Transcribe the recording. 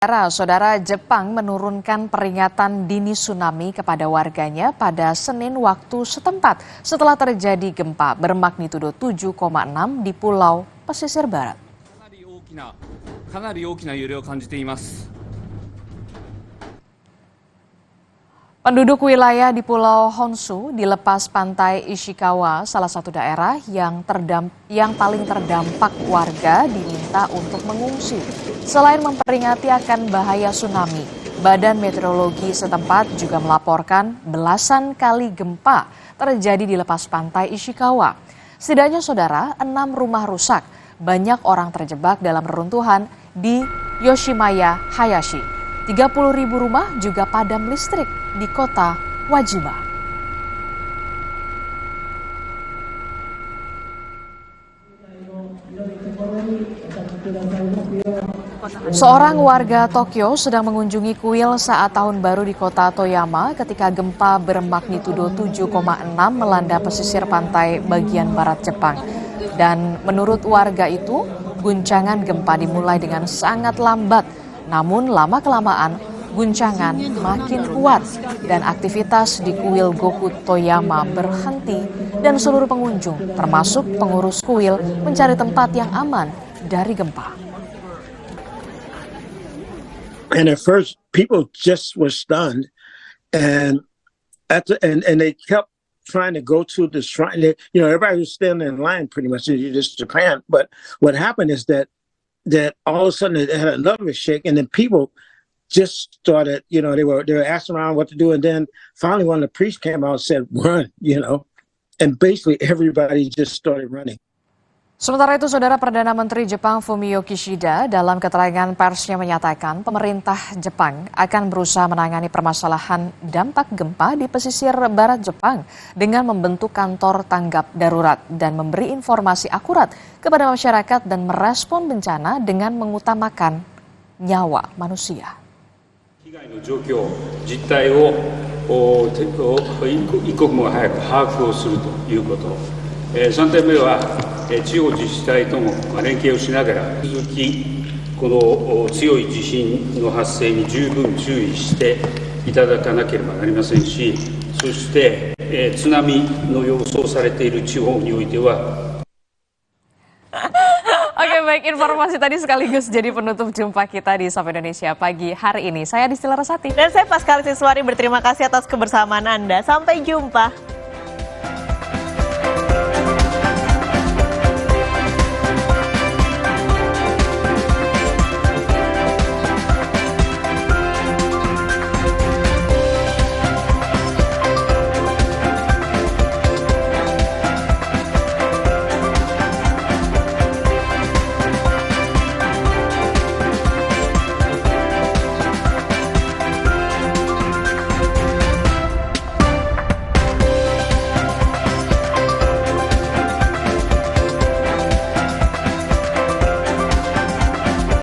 Saudara Jepang menurunkan peringatan dini tsunami kepada warganya pada Senin waktu setempat setelah terjadi gempa bermagnitudo 7,6 di Pulau Pesisir Barat. Penduduk wilayah di Pulau Honshu di lepas pantai Ishikawa, salah satu daerah yang paling terdampak warga diminta untuk mengungsi. Selain memperingati akan bahaya tsunami, Badan Meteorologi setempat juga melaporkan belasan kali gempa terjadi di lepas pantai Ishikawa. Setidaknya saudara, 6 rumah rusak, banyak orang terjebak dalam reruntuhan di Yoshimaya Hayashi. 30.000 rumah juga padam listrik di kota Wajima. Seorang warga Tokyo sedang mengunjungi kuil saat tahun baru di kota Toyama ketika gempa bermagnitudo 7,6 melanda pesisir pantai bagian barat Jepang. Dan menurut warga itu, guncangan gempa dimulai dengan sangat lambat. Namun lama-kelamaan guncangan makin kuat dan aktivitas di kuil Goku Toyama berhenti dan seluruh pengunjung termasuk pengurus kuil mencari tempat yang aman dari gempa. And at first, people just were stunned, and they kept trying to go to the shrine. Everybody was standing in line pretty much. It's Japan, but what happened is that all of a sudden it had another shake, and then people just started. They were asking around what to do, and then finally one of the priests came out and said, "Run!" And basically everybody just started running. Sementara itu, Saudara, Perdana Menteri Jepang Fumio Kishida dalam keterangan persnya menyatakan pemerintah Jepang akan berusaha menangani permasalahan dampak gempa di pesisir barat Jepang dengan membentuk kantor tanggap darurat dan memberi informasi akurat kepada masyarakat dan merespon bencana dengan mengutamakan nyawa manusia. 被害の状況、実態を一刻も早く把握をするということ。3点目は地方自治体とも連携をしながら引き続きこの強い地震の発生に十分注意していただかなければなりませんし、そして津波の予想されている地方においては Oke, baik, informasi tadi sekaligus jadi penutup jumpa kita di Sapa Indonesia pagi hari ini. Saya Distila Rasati. Dan saya Paskal Siswari, berterima kasih atas kebersamaan Anda. Sampai jumpa.